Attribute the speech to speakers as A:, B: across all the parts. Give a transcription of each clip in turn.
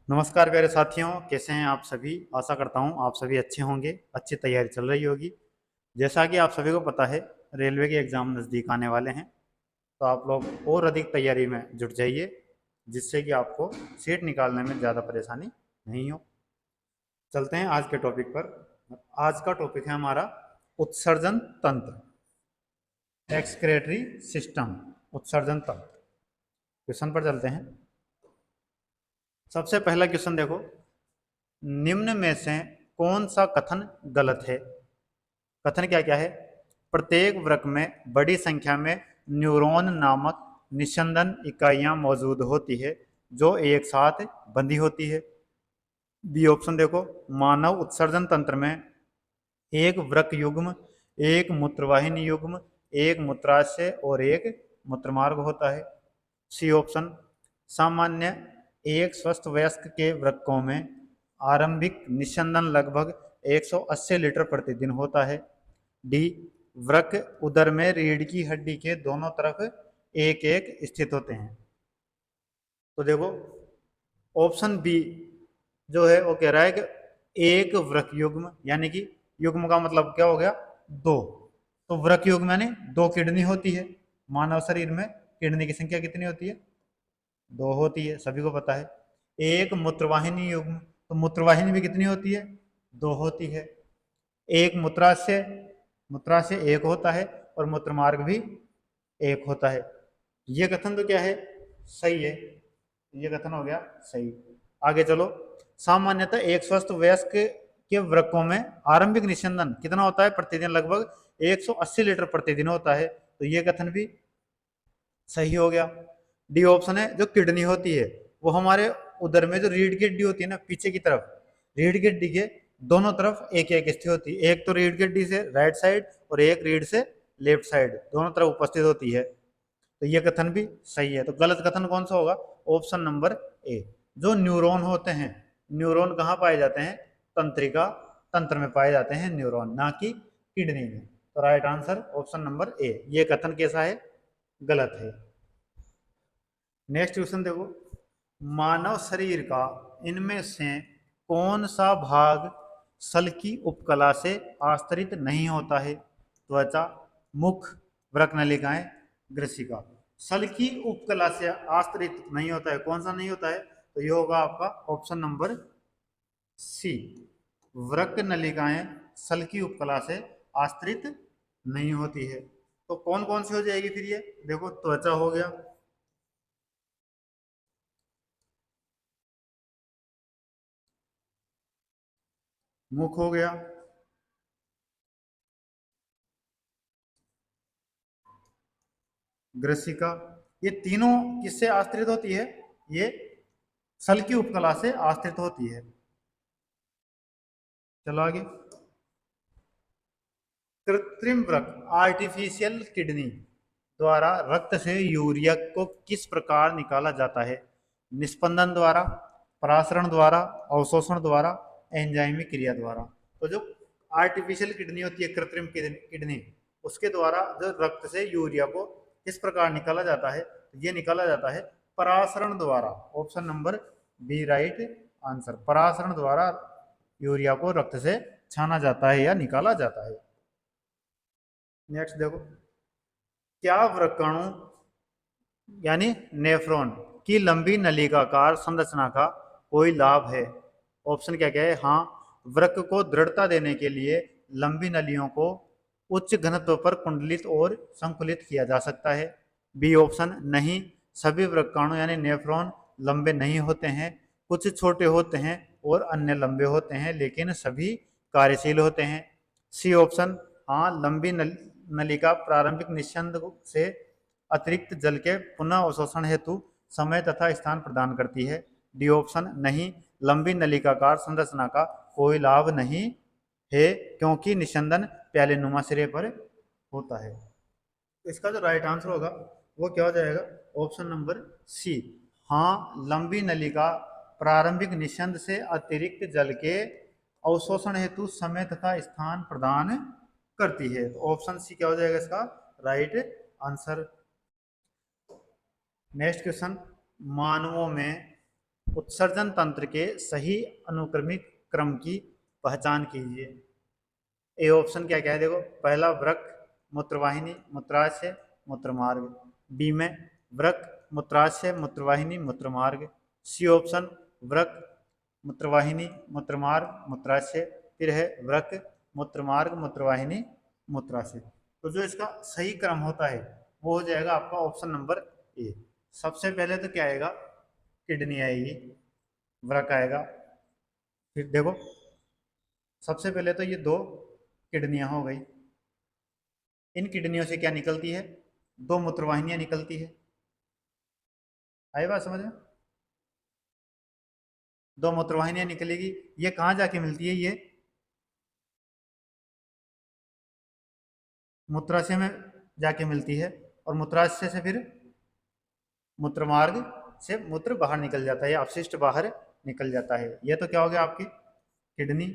A: नमस्कार प्यारे साथियों, कैसे हैं आप सभी। आशा करता हूं आप सभी अच्छे होंगे, अच्छी तैयारी चल रही होगी। जैसा कि आप सभी को पता है, रेलवे के एग्ज़ाम नज़दीक आने वाले हैं, तो आप लोग और अधिक तैयारी में जुट जाइए, जिससे कि आपको सीट निकालने में ज़्यादा परेशानी नहीं हो। चलते हैं आज के टॉपिक पर। आज का टॉपिक है हमारा उत्सर्जन तंत्र, एक्सक्रेटरी सिस्टम, उत्सर्जन तंत्र। क्वेश्चन पर चलते हैं। सबसे पहला क्वेश्चन देखो, निम्न में से कौन सा कथन गलत है। कथन क्या क्या है। प्रत्येक वृक्क में बड़ी संख्या में न्यूरॉन नामक निस्यंदन इकाइयां मौजूद होती है जो एक साथ बंधी होती है। बी ऑप्शन देखो, मानव उत्सर्जन तंत्र में एक वृक्क युग्म, एक मूत्रवाहिनी युग्म, एक मूत्राशय और एक मूत्रमार्ग होता है। सी ऑप्शन, सामान्य एक स्वस्थ वयस्क के वृक्कों में आरंभिक निस्यंदन लगभग 180 लीटर प्रतिदिन होता है। डी, वृक्क उदर में रीढ़ की हड्डी के दोनों तरफ एक एक स्थित होते हैं। तो देखो, ऑप्शन बी जो है वो कह रहा है कि एक वृक्क युग्म, यानी कि युग्म का मतलब क्या हो गया, दो। तो वृक्क युग्म यानी दो किडनी होती है। मानव शरीर में किडनी की संख्या कितनी होती है, दो होती है, सभी को पता है। एक मूत्रवाहिनी युग्म, तो मूत्रवाहिनी भी कितनी होती है, दो होती है। एक मूत्राशय, मूत्राशय एक होता है और मूत्रमार्ग भी एक होता है। ये कथन तो क्या है, सही है। ये कथन हो गया सही। आगे चलो, सामान्यतः एक स्वस्थ वयस्क के वृक्कों में आरंभिक निस्यंदन कितना होता है प्रतिदिन, लगभग 180 लीटर प्रतिदिन होता है। तो ये कथन भी सही हो गया। डी ऑप्शन है, जो किडनी होती है वो हमारे उदर में जो रीढ़ की हड्डी होती है ना, पीछे की तरफ रीढ़ की हड्डी के दोनों तरफ एक एक स्थित होती है। एक तो रीढ़ की हड्डी से राइट साइड और एक रीढ़ से लेफ्ट साइड, दोनों तरफ उपस्थित होती है। तो ये कथन भी सही है। तो गलत कथन कौन सा होगा, ऑप्शन नंबर ए। जो न्यूरॉन होते हैं, न्यूरॉन कहाँ पाए जाते हैं, तंत्रिका तंत्र में पाए जाते हैं न्यूरॉन, ना कि किडनी में। तो right answer option number A. ये कथन कैसा है, गलत है। नेक्स्ट क्वेश्चन देखो, मानव शरीर का इनमें से कौन सा भाग सल की उपकला से आस्तरित नहीं होता है। त्वचा, मुख, वृक्क नलिकाएं, ग्रसिका। सल की उपकला से आस्तरित नहीं होता है, कौन सा नहीं होता है, तो ये होगा आपका ऑप्शन नंबर सी, वृक्क नलिकाएं सल की उपकला से आस्तरित नहीं होती है। तो कौन कौन सी हो जाएगी फिर ये, देखो, त्वचा हो गया, मुख हो गया, ग्रसिका। ये तीनों किससे आश्रित होती है, ये सल की उपकला से आश्रित होती है। चलो आगे, कृत्रिम वृक्क आर्टिफिशियल किडनी द्वारा रक्त से यूरिया को किस प्रकार निकाला जाता है। निस्पंदन द्वारा, परासरण द्वारा, अवशोषण द्वारा, एंजाइमी क्रिया द्वारा। तो जो आर्टिफिशियल किडनी होती है, कृत्रिम किडनी, उसके द्वारा जो रक्त से यूरिया को किस प्रकार निकाला जाता है, ये निकाला जाता है परासरण द्वारा। Option number B right answer, परासरण द्वारा यूरिया को रक्त से छाना जाता है या निकाला जाता है। नेक्स्ट देखो, क्या वृक्काणु यानी नेफ्रॉन की लंबी नलिकाकार संरचना का कोई लाभ है। ऑप्शन क्या क्या है, हाँ, वृक्क को दृढ़ता देने के लिए लंबी नलियों को उच्च घनत्व पर कुंडलित और संकुलित किया जा सकता है। बी ऑप्शन, नहीं, सभी वृक्काणु यानी नेफ्रॉन लंबे नहीं होते हैं, कुछ छोटे होते हैं और अन्य लंबे होते हैं, लेकिन सभी कार्यशील होते हैं। सी ऑप्शन, हाँ, लंबी नलिका प्रारंभिक निस्यंद से अतिरिक्त जल के पुनः अवशोषण हेतु समय तथा स्थान प्रदान करती है। डी ऑप्शन, नहीं, लंबी नलिकाकार संरचना का कोई लाभ नहीं है क्योंकि निस्यंदन प्यालेनुमा सिरे पर होता है। तो इसका जो राइट आंसर होगा वो क्या हो जाएगा, ऑप्शन नंबर सी, हाँ, लंबी नलिका प्रारंभिक निस्यंद से अतिरिक्त जल के अवशोषण हेतु समय तथा स्थान प्रदान करती है। तो ऑप्शन सी क्या हो जाएगा इसका राइट आंसर। नेक्स्ट क्वेश्चन, मानवों में उत्सर्जन तंत्र के सही अनुक्रमिक क्रम की पहचान कीजिए। ए ऑप्शन क्या क्या है देखो, पहला वृक्क, मूत्रवाहिनी, मूत्राशय, मूत्रमार्ग। बी में वृक्क, मूत्राशय, मूत्रवाहिनी, मूत्रमार्ग। सी ऑप्शन वृक्क, मूत्रवाहिनी, मूत्रमार्ग, मूत्राशय। फिर है वृक्क, मूत्रमार्ग, मूत्रवाहिनी, मूत्राशय। तो जो इसका सही क्रम होता है वो हो जाएगा आपका ऑप्शन नंबर ए। सबसे पहले तो क्या आएगा, किडनी आएगी, वृक्क आएगा। फिर देखो, सबसे पहले तो ये दो किडनियां हो गई, इन किडनियों से क्या निकलती है, दो मूत्रवाहिनियां निकलती है। आई बात समझ में? दो मूत्रवाहिनियां निकलेगी, ये कहाँ जाके मिलती है, ये मूत्राशय में जाके मिलती है, और मूत्राशय से फिर मूत्रमार्ग से मूत्र बाहर निकल जाता है, अपशिष्ट बाहर निकल जाता है। ये तो क्या हो गया आपकी किडनी।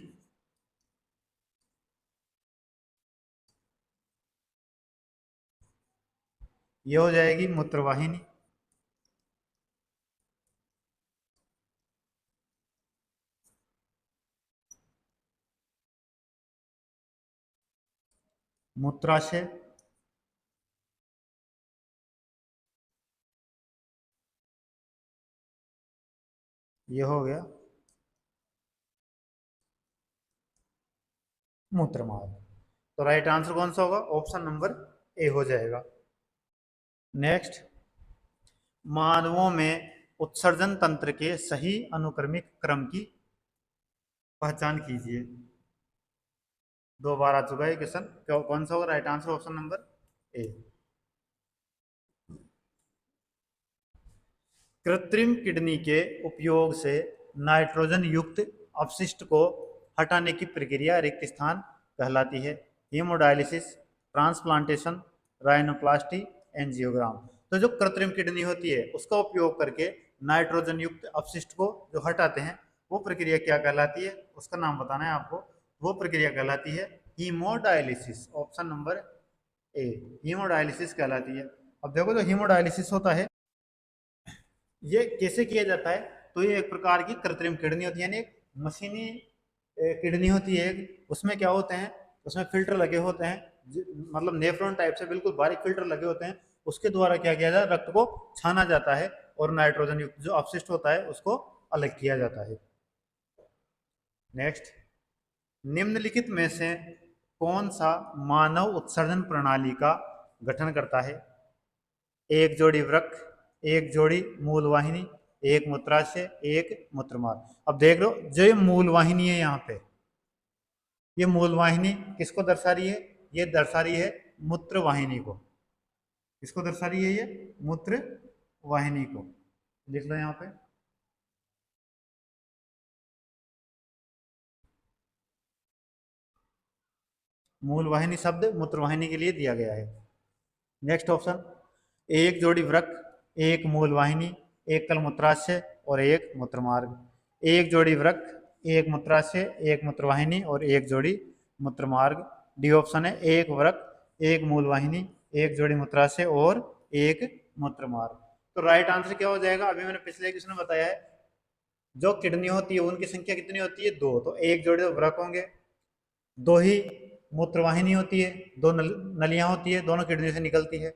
A: ये हो जाएगी मूत्रवाहिनी। मूत्राशय, ये हो गया मूत्रमार्ग। तो राइट आंसर कौन सा होगा, ऑप्शन नंबर ए हो जाएगा। नेक्स्ट, मानवों में उत्सर्जन तंत्र के सही अनुक्रमिक क्रम की पहचान कीजिए। दो बार आ चुका है क्वेश्चन, कौन सा होगा right answer, option number A. कृत्रिम किडनी के उपयोग से नाइट्रोजन युक्त अपशिष्ट को हटाने की प्रक्रिया रिक्त स्थान कहलाती है। Haemodialysis, transplantation, rhinoplasty, angiogram. तो जो कृत्रिम किडनी होती है उसका उपयोग करके नाइट्रोजन युक्त अपशिष्ट को जो हटाते हैं वो प्रक्रिया क्या कहलाती है, उसका नाम बताना है आपको। वो प्रक्रिया कहलाती है haemodialysis, option number A, haemodialysis कहलाती है। अब देखो, जो हीमोडायलिसिस होता है ये कैसे किया जाता है, तो ये एक प्रकार की कृत्रिम किडनी होती है, यानी एक मशीनी किडनी होती है। उसमें क्या होते हैं, उसमें फिल्टर लगे होते हैं, मतलब नेफ्रॉन टाइप से बिल्कुल बारीक फिल्टर लगे होते हैं। उसके द्वारा क्या किया जाता है, रक्त को छाना जाता है और नाइट्रोजन युक्त जो अपशिष्ट होता है उसको अलग किया जाता है। नेक्स्ट, निम्नलिखित में से कौन सा मानव उत्सर्जन प्रणाली का गठन करता है। एक जोड़ी वृक्क, एक जोड़ी मूल वाहिनी, एक मूत्राशय, एक मूत्रमार्ग। अब देख लो, जो ये मूल वाहिनी है यहाँ पे, ये मूल वाहिनी किसको दर्शा रही है, ये दर्शा रही है मूत्र वाहिनी को। किसको दर्शा रही है, ये मूत्र वाहिनी को। लिख लो यहाँ पे, मूल वाहिनी शब्द मूत्र वाहिनी के लिए दिया गया है। नेक्स्ट ऑप्शन, एक जोड़ी वृक्क, एक मूल वाहिनी, एक कल मूत्राशय और एक मूत्रमार्ग। एक जोड़ी वृक्क, एक मूत्राशय, एक मूत्रवाहिनी और एक जोड़ी मूत्रमार्ग। डी ऑप्शन है, एक वृक्क, एक मूल वाहिनी, एक जोड़ी मूत्राशय और एक मूत्रमार्ग। तो राइट आंसर क्या हो जाएगा, अभी मैंने पिछले क्वेश्चन में बताया है, जो किडनी होती है उनकी संख्या कितनी होती है, दो। तो एक जोड़ी वृक्क होंगे, दो ही मूत्रवाहिनी होती है, दो नलियां होती है, दोनों किडनी से निकलती है।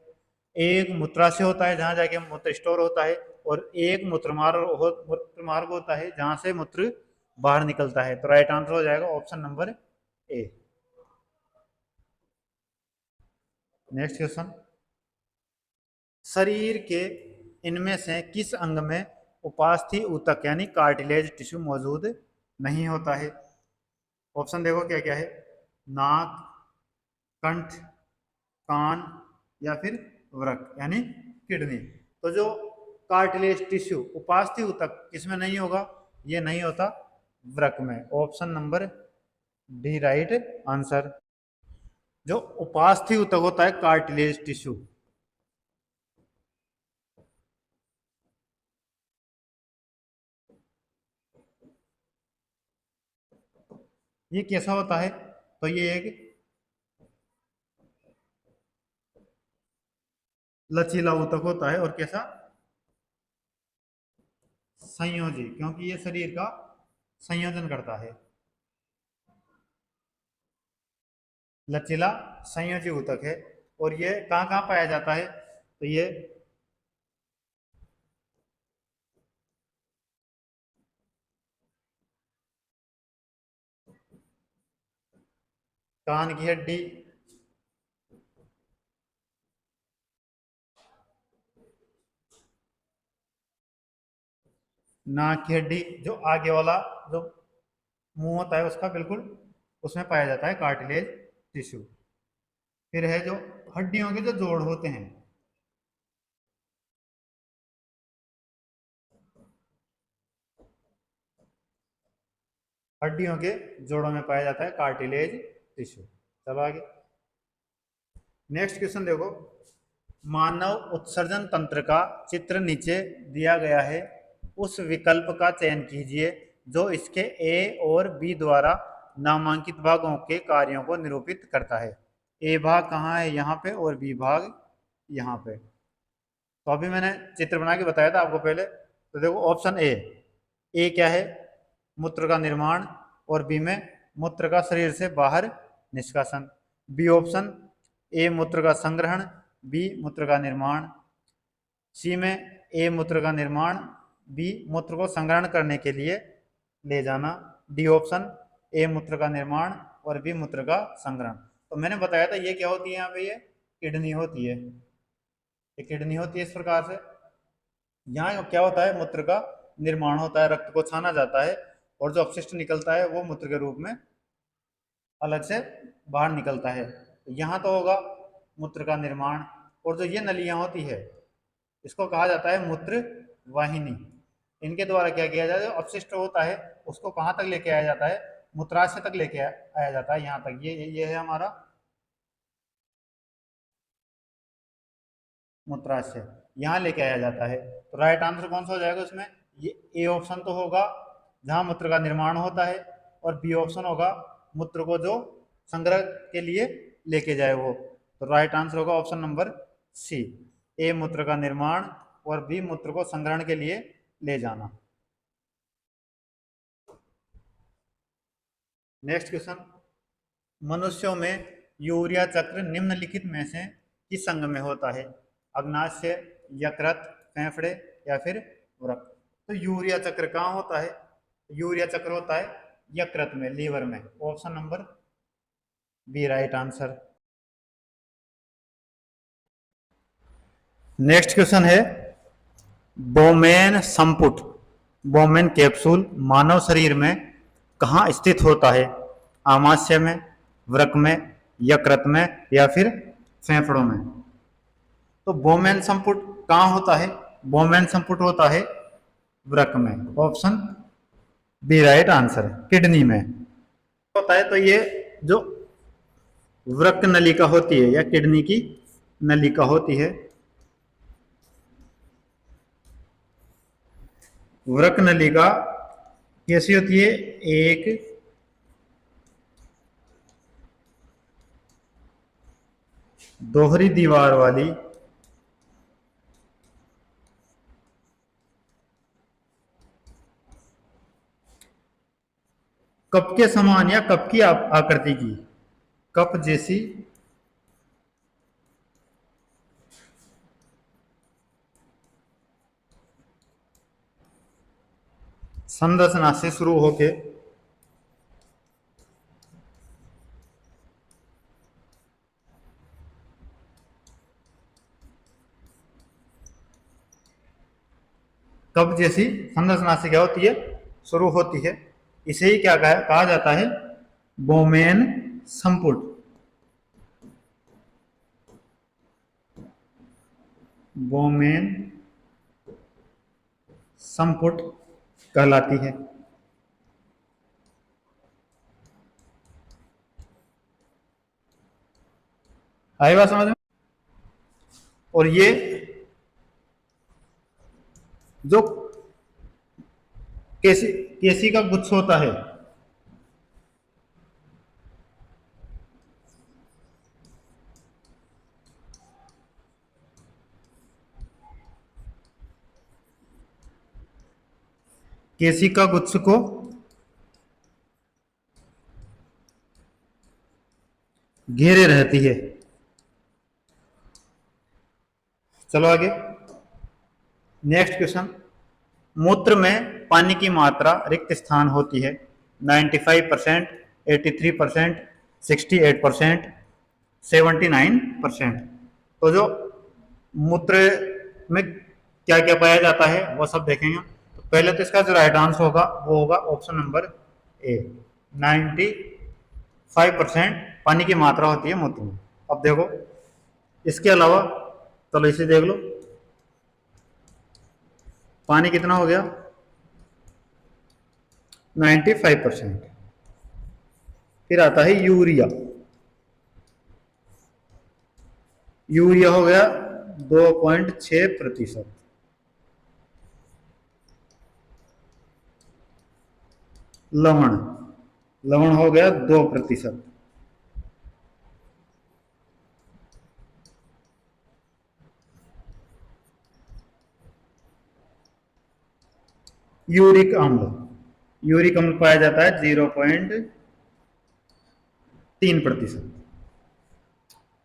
A: एक मूत्राशय होता है जहां जाके मूत्र स्टोर होता है, और एक मूत्रमार्ग होता है जहां से मूत्र बाहर निकलता है। तो राइट आंसर हो जाएगा option number A. Next question, शरीर के इनमें से किस अंग में उपास्थि ऊतक यानी कार्टिलेज टिश्यू मौजूद नहीं होता है। ऑप्शन देखो क्या क्या है, नाक, कंठ, कान, या फिर वृक्क यानी किडनी। तो जो कार्टिलेज टिश्यू उपास्थि ऊतक किसमें नहीं होगा, ये नहीं होता वृक्क में। Option number D right answer. जो उपास्थि ऊतक होता है कार्टिलेज टिश्यू, ये कैसा होता है, तो ये एक लचीला ऊतक होता है, और कैसा, संयोजी, क्योंकि ये शरीर का संयोजन करता है। लचीला संयोजी ऊतक है। और ये कहाँ कहाँ पाया जाता है? तो ये कान की हड्डी, नाक की हड्डी, जो आगे वाला जो मुंह होता है उसका बिल्कुल, उसमें पाया जाता है कार्टिलेज टिश्यू। फिर है जो हड्डियों के जो जोड़ होते हैं, हड्डियों के जोड़ों में पाया जाता है कार्टिलेज टिश्यू। चलो आगे, नेक्स्ट क्वेश्चन देखो। मानव उत्सर्जन तंत्र का चित्र नीचे दिया गया है, उस विकल्प का चयन कीजिए जो इसके ए और बी द्वारा नामांकित भागों के कार्यों को निरूपित करता है। ए भाग कहाँ है? यहाँ पे, और बी भाग यहाँ पे। तो अभी मैंने चित्र बना के बताया था आपको पहले। तो देखो ऑप्शन ए क्या है? मूत्र का निर्माण, और बी में मूत्र का शरीर से बाहर निष्कासन। बी ऑप्शन, ए मूत्र का संग्रहण, बी मूत्र का निर्माण। सी में ए मूत्र का निर्माण, बी मूत्र को संग्रहण करने के लिए ले जाना। डी ऑप्शन, ए मूत्र का निर्माण और बी मूत्र का संग्रहण। तो मैंने बताया था ये क्या होती है, यहाँ पे ये किडनी होती है। ये किडनी होती है इस प्रकार से। यहाँ क्या होता है? मूत्र का निर्माण होता है, रक्त को छाना जाता है, और जो अपशिष्ट निकलता है वो मूत्र के रूप में अलग से बाहर निकलता है। यहाँ तो होगा मूत्र का निर्माण। और जो ये नलियाँ होती है इसको कहा जाता है मूत्र वाहिनी। इनके द्वारा क्या किया जाता है? जो अपशिष्ट होता है उसको कहाँ तक लेके आया जाता है? मूत्राशय तक लेके आया जाता है। यहाँ तक ये है हमारा मूत्राशय, यहाँ लेके आया जाता है। तो राइट आंसर कौन सा हो जाएगा उसमें? ये ए ऑप्शन तो होगा जहाँ मूत्र का निर्माण होता है, और बी ऑप्शन होगा मूत्र को जो संग्रह के लिए लेके जाए वो। तो राइट आंसर होगा ऑप्शन नंबर सी, ए मूत्र का निर्माण और बी मूत्र को संग्रहण के लिए ले जाना। Next question. मनुष्यों में यूरिया चक्र निम्नलिखित में से किस अंग में होता है? अग्नाशय, यकृत, फेफड़े या फिर वृक्क। तो यूरिया चक्र कहाँ होता है? यूरिया चक्र होता है यकृत में, लीवर में। Option number B right answer. Next question है, बोमेन संपुट, बोमेन कैप्सूल मानव शरीर में कहाँ स्थित होता है? आमाशय में, वृक्क में, यकृत में या फिर फेफड़ों में। तो बोमेन संपुट कहाँ होता है? बोमेन संपुट होता है वृक्क में। Option B right answer, kidney में होता है। तो ये जो वृक्क नलिका होती है या किडनी की नलिका होती है, वृक्क नलिका कैसी होती है? एक दोहरी दीवार वाली कप के समान या कप की आकृति की, कप जैसी संरचना से शुरू होके कप जैसी संरचना से क्या होती है? शुरू होती है। इसे ही क्या कहा जाता है? बोमेन संपुट। बोमेन संपुट कहलाती है। आई बात समझ में? और ये जो केसी केसी का गुच्छ होता है, केशिका गुच्छ को घेरे रहती है। चलो आगे, नेक्स्ट क्वेश्चन। मूत्र में पानी की मात्रा रिक्त स्थान होती है 95%, 83%, 68%, 79%। तो जो मूत्र में क्या क्या पाया जाता है वो सब देखेंगे। तो पहले तो इसका जो राइट आंसर होगा वो होगा ऑप्शन नंबर ए, 95% पानी की मात्रा होती है मूत्र में। अब देखो इसके अलावा, चलो इसे देख लो, पानी कितना हो गया 95%। फिर आता है यूरिया, यूरिया हो गया 2.6%। लवण, लवण हो गया 2%। यूरिक अम्ल, यूरिक अम्ल पाया जाता है 0.3%।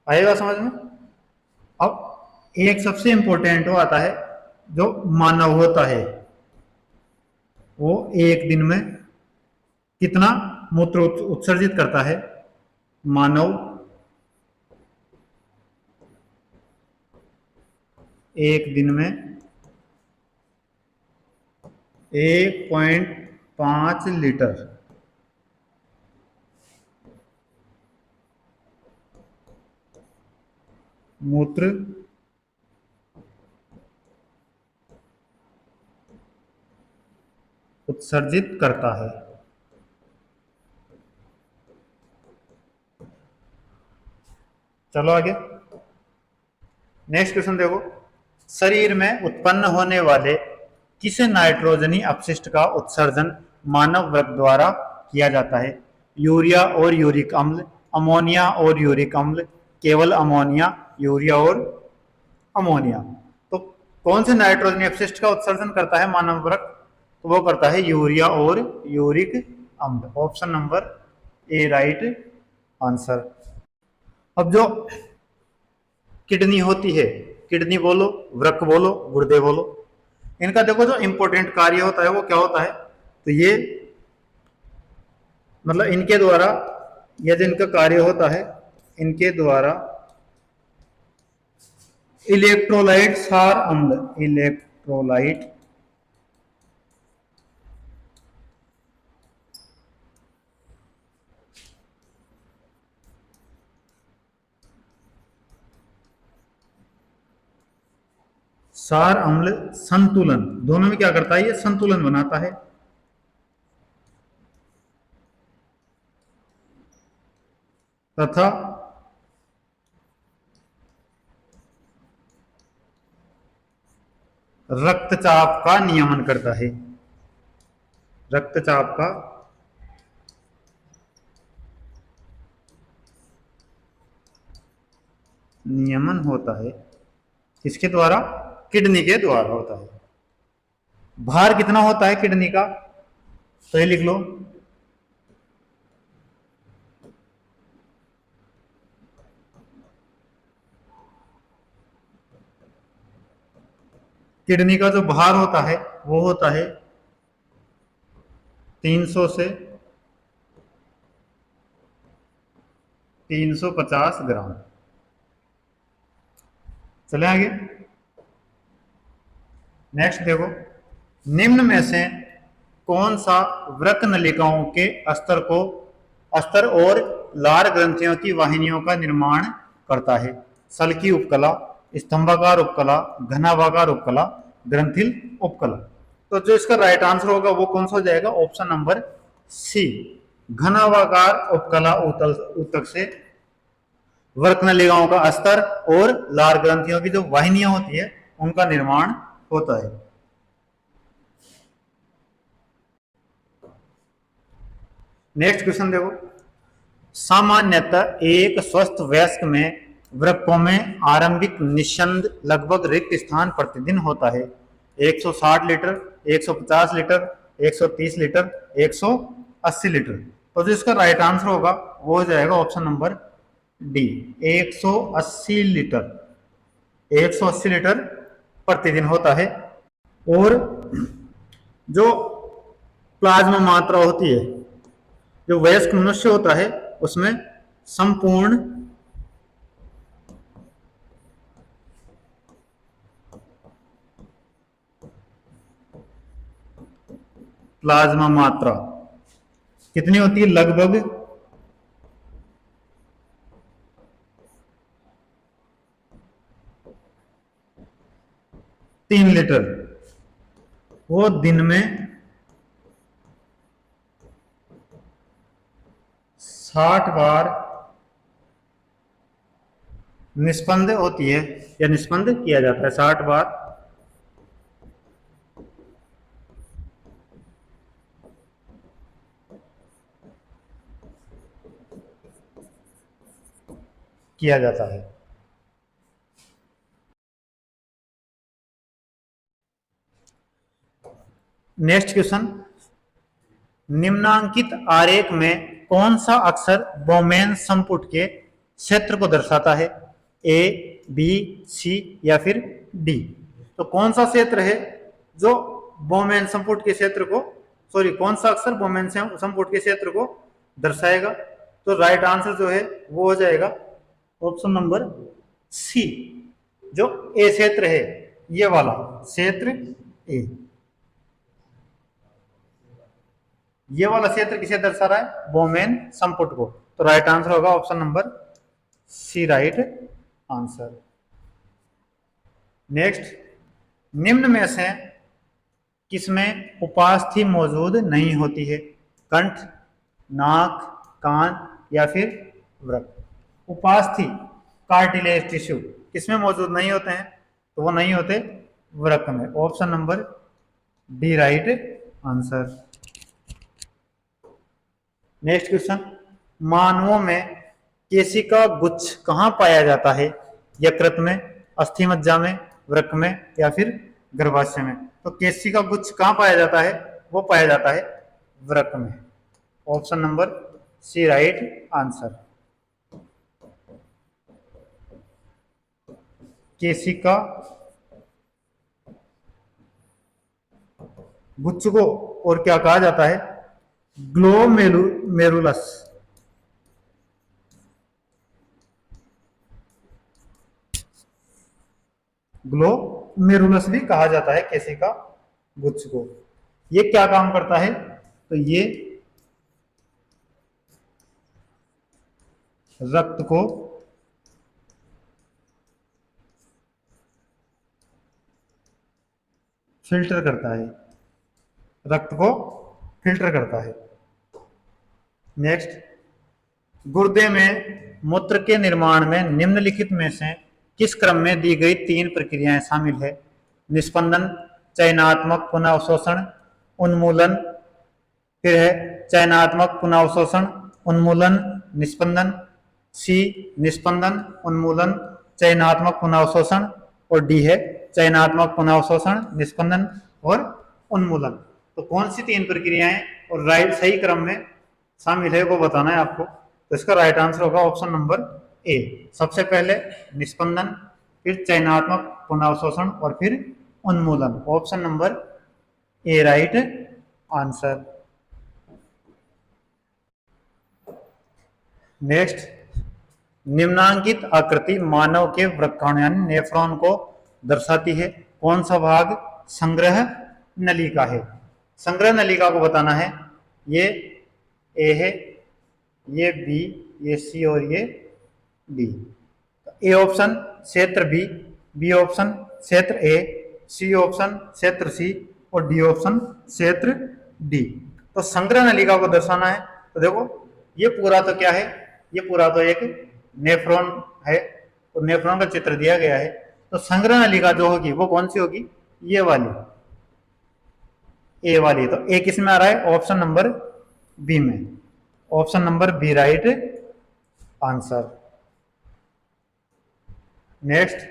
A: आएगा समझ में। अब एक सबसे इंपॉर्टेंट वो आता है, जो मानव होता है वो एक दिन में कितना मूत्र उत्सर्जित करता है। मानव एक दिन में 1.5 लीटर मूत्र उत्सर्जित करता है। चलो आगे, नेक्स्ट क्वेश्चन देखो। शरीर में उत्पन्न होने वाले किस नाइट्रोजनी अपशिष्ट का उत्सर्जन मानव वर्ग द्वारा किया जाता है। यूरिया और यूरिक अम्ल, अमोनिया और यूरिक अम्ल, केवल अमोनिया, यूरिया और अमोनिया। तो कौन से नाइट्रोजनी अपशिष्ट का उत्सर्जन करता है मानव वर्ग, तो वो करता है यूरिया और यूरिक अम्ल। Option number A right answer. अब जो किडनी होती है, किडनी बोलो, वृक्क बोलो, गुर्दे बोलो, इनका देखो जो इंपॉर्टेंट कार्य होता है वो क्या होता है। तो ये मतलब इनके द्वारा, ये जो इनका कार्य होता है, इनके द्वारा इलेक्ट्रोलाइट सार अम्ल, इलेक्ट्रोलाइट सार अम्ल संतुलन, दोनों में क्या करता है, ये संतुलन बनाता है। तथा रक्तचाप का नियमन करता है, रक्तचाप का नियमन होता है। किसके द्वारा, किडनी के द्वारा होता है। भार कितना होता है किडनी का, तो ये लिख लो, किडनी का जो भार होता है वो होता है 300 से 350 ग्राम। चले आगे, नेक्स्ट देखो। निम्न में से कौन सा वृक्क नलिकाओं के अस्तर और लार ग्रंथियों की वाहिनियों का निर्माण करता है। सल्की उपकला, स्तंभाकार उपकला, घनाभागार उपकला, ग्रंथिल उपकला। तो जो इसका राइट आंसर होगा वो कौन सा हो जाएगा, ऑप्शन नंबर सी, घनाभागार उपकला ऊतक से वृक्क नलिकाओं का अस्तर और लार ग्रंथियों की जो वाहिनियां होती है उनका निर्माण होता है। नेक्स्ट क्वेश्चन देखो। सामान्यतः एक स्वस्थ वयस्क में वृक्कों में आरंभिक निस्संद लगभग रिक्त स्थान प्रतिदिन होता है 160 लीटर, 150 लीटर, 130 लीटर, 180 लीटर। तो जो इसका राइट आंसर होगा वो हो जाएगा option number D, 180 litre. 180 litre प्रतिदिन होता है। और जो प्लाज्मा मात्रा होती है, जो वयस्क मनुष्य होता है उसमें संपूर्ण प्लाज्मा मात्रा कितनी होती है? लगभग 3 लीटर। वो दिन में 60 बार निष्पन्द होती है या निष्पन्द किया जाता है। 60 बार किया जाता है। नेक्स्ट क्वेश्चन, निम्नांकित आरेख में कौन सा अक्षर बोमेन संपुट के क्षेत्र को दर्शाता है? ए, बी, सी या फिर डी? तो कौन सा क्षेत्र है जो बोमेन संपुट के क्षेत्र को, सॉरी, कौन सा अक्षर बोमेन संपुट के क्षेत्र को दर्शाएगा? तो राइट आंसर जो है वो हो जाएगा ऑप्शन नंबर सी, जो ए क्षेत्र है, ये वाला क्षेत्र ए। ये वाला क्षेत्र किसे दर्शा रहा है? बोमेन संपुट को। तो राइट आंसर होगा option number C, right answer. Next, निम्न में से किसमें उपास्थि मौजूद नहीं होती है? कंठ, नाक, कान या फिर वृक्क? उपास्थि कार्टिलेज टिश्यू किसमें मौजूद नहीं होते हैं? तो वो नहीं होते वृक्क में। Option number D, right answer. Next question, मानवों में केशिका गुच्छ कहाँ पाया जाता है? यकृत में, अस्थि मज्जा में, वृक्क में या फिर गर्भाशय में? तो केशिका गुच्छ कहाँ पाया जाता है? वो पाया जाता है वृक्क में। Option number C, right answer. केशिका गुच्छ को और क्या कहा जाता है? ग्लोमेरुलस। ग्लोमेरुलस भी कहा जाता है केशिका गुच्छ को। ये क्या काम करता है? तो ये रक्त को फिल्टर करता है, रक्त को फिल्टर करता है। नेक्स्ट, गुर्दे में मूत्र के निर्माण में निम्नलिखित में से किस क्रम में दी गई 3 प्रक्रियाएं शामिल है? निस्पंदन, चयनात्मक पुनःअवशोषण, उन्मूलन। फिर है चयनात्मक पुनःअवशोषण, उन्मूलन, निस्पंदन। सी, निस्पंदन, उन्मूलन, चयनात्मक पुनःअवशोषण। और डी है चयनात्मक पुनःअवशोषण, निस्पंदन और उन्मूलन। तो कौन सी 3 प्रक्रियाएं और राइट सही क्रम में शामिल है वो बताना है आपको। तो इसका राइट आंसर होगा ऑप्शन नंबर ए, सबसे पहले निस्पंदन, फिर चयनात्मक पुनःअवशोषण और फिर उन्मूलन। Option number A, right answer. Next, निम्नांकित आकृति मानव के वृक्काणु यानी नेफ्रॉन को दर्शाती है। कौन सा भाग संग्रह नलिका है? संग्रह नलिका को बताना है। ये ए है, ये बी, ये सी और ये डी। ए ऑप्शन क्षेत्र बी, बी ऑप्शन क्षेत्र ए, सी ऑप्शन क्षेत्र सी और डी ऑप्शन क्षेत्र डी। तो संग्रह नलिका को दर्शाना है। तो देखो ये पूरा तो क्या है? ये पूरा तो एक नेफ्रॉन है, तो नेफ्रॉन का चित्र दिया गया है। तो संग्रह नलिका जो होगी वो कौन सी होगी? ये वाली, ए वाली। तो ए किस में आ रहा है? ऑप्शन नंबर बी में। Option number B, right answer. Next,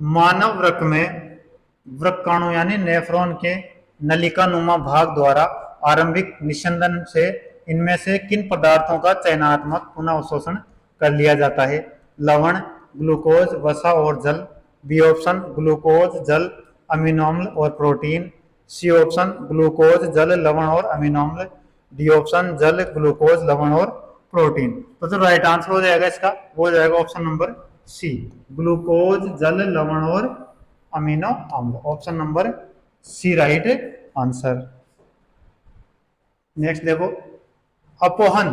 A: मानव वृक्क में वृक्काणु यानी नेफ्रॉन के नलिका नुमा भाग द्वारा आरंभिक निस्यंदन से इनमें से किन पदार्थों का चयनात्मक पुनः अवशोषण कर लिया जाता है? लवण, ग्लूकोज, वसा और जल। बी ऑप्शन ग्लूकोज, जल, अमीनो अम्ल और प्रोटीन। सी ऑप्शन ग्लूकोज, जल, लवण और अमीनो अम्ल। डी ऑप्शन जल, ग्लूकोज, लवण और प्रोटीन। तो जो राइट आंसर हो जाएगा इसका वो हो जाएगा ऑप्शन नंबर सी, ग्लूकोज, जल, लवण और अमीनो अम्ल। Option number C right answer. Next देखो, अपोहन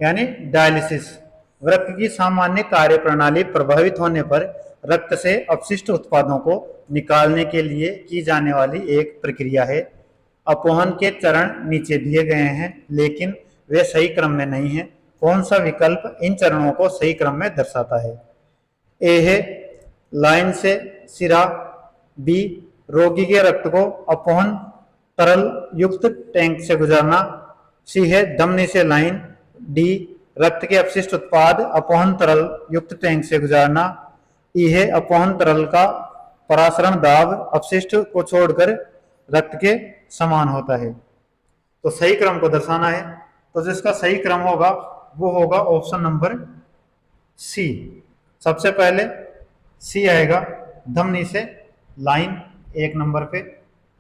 A: यानी डायलिसिस वृक्क की सामान्य कार्य प्रणाली प्रभावित होने पर रक्त से अपशिष्ट उत्पादों को निकालने के लिए की जाने वाली एक प्रक्रिया है। अपोहन के चरण नीचे दिए गए हैं लेकिन वे सही क्रम में नहीं हैं। कौन सा विकल्प इन चरणों को सही क्रम में दर्शाता है? ए है लाइन से सिरा, बी रोगी के रक्त को अपोहन तरल युक्त टैंक से गुजारना, सी है धमनी से लाइन, डी रक्त के अपशिष्ट उत्पाद अपोहन तरल युक्त टैंक से गुजारना, ई है अपोहन तरल का परासरण दाब अपशिष्ट को छोड़कर रक्त के समान होता है। तो सही क्रम को दर्शाना है, तो जिसका सही क्रम होगा वो होगा ऑप्शन नंबर सी। सबसे पहले सी आएगा धमनी से लाइन एक नंबर पे,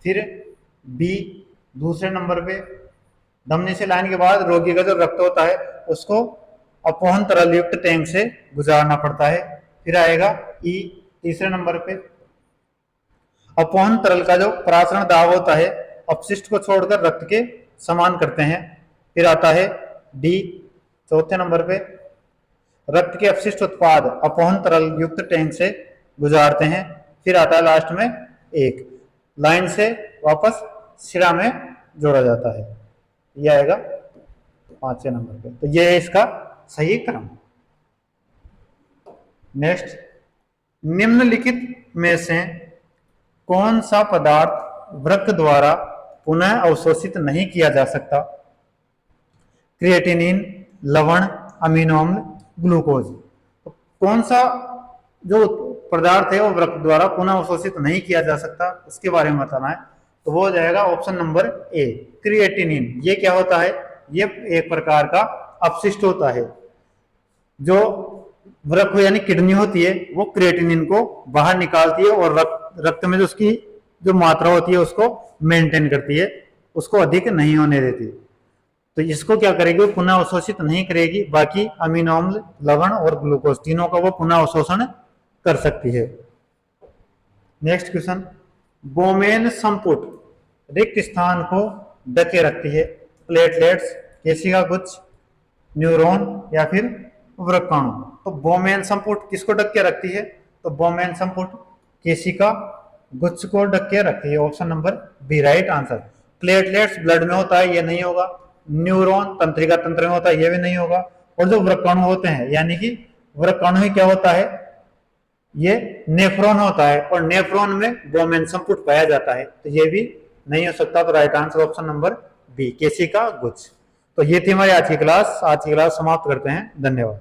A: फिर बी दूसरे नंबर पे, धमनी से लाइन के बाद रोगी का जो रक्त होता है उसको अपोहन तरल युक्त टैंक से गुजारना पड़ता है। फिर आएगा ई तीसरे नंबर पे, अपोहन तरल का जो परासरण दाब होता है अपशिष्ट को छोड़कर रक्त के समान करते हैं। फिर आता है डी चौथे नंबर पे, रक्त के अपशिष्ट उत्पाद अपोहन तरल युक्त टैंक से गुजारते हैं। फिर आता है लास्ट में एक लाइन से वापस सिरा में जोड़ा जाता है। यह आएगा पांचवें नंबर पे। तो यह है इसका सही क्रम। नेक्स्ट, निम्नलिखित में से कौन सा पदार्थ वृक्क द्वारा पुनः अवशोषित नहीं किया जा सकता? क्रिएटिनिन, लवण, अमीनो अम्ल, ग्लूकोज। तो कौन सा जो पदार्थ है वो वृक्क द्वारा पुनः अवशोषित नहीं किया जा सकता उसके बारे में बताना है। तो वो हो जाएगा ऑप्शन नंबर ए, क्रिएटिनिन। ये क्या होता है? ये एक प्रकार का अपशिष्ट होता है। जो वृक्क यानी किडनी होती है वो क्रिएटिनिन को बाहर निकालती है और रक्त में जो उसकी जो मात्रा होती है उसको मेंटेन करती है, उसको अधिक नहीं होने देती। तो इसको क्या करेगी? वो पुनः अवशोषित नहीं करेगी। बाकी अमीनो अम्ल, लवण और ग्लूकोज तीनों का वो पुनः अवशोषण कर सकती है। नेक्स्ट क्वेश्चन, बोमेन संपुट रिक्त स्थान को ढके रखती है। प्लेटलेट्स, केशिका गुच्छ, न्यूरॉन या फिर वृक्काणु। तो बोमेन संपुट किसको ढक के रखती है? तो बोमेन संपुट केशिका गुच्छ को ढक के रखती है। Option number B right answer. Platelets blood में होता है, ये नहीं होगा। न्यूरॉन तंत्रिका तंत्र में होता है, ये भी नहीं होगा। और जो वृक्काणु होते हैं यानी कि वृक्काणु ही क्या होता है? ये नेफ्रॉन होता है और नेफ्रॉन में बोमेन संपुट पाया जाता है, तो ये भी नहीं हो सकता। तो right answer option number B, केशिका गुच्छ। तो ये थी हमारी आज की क्लास समाप्त करते हैं। धन्यवाद।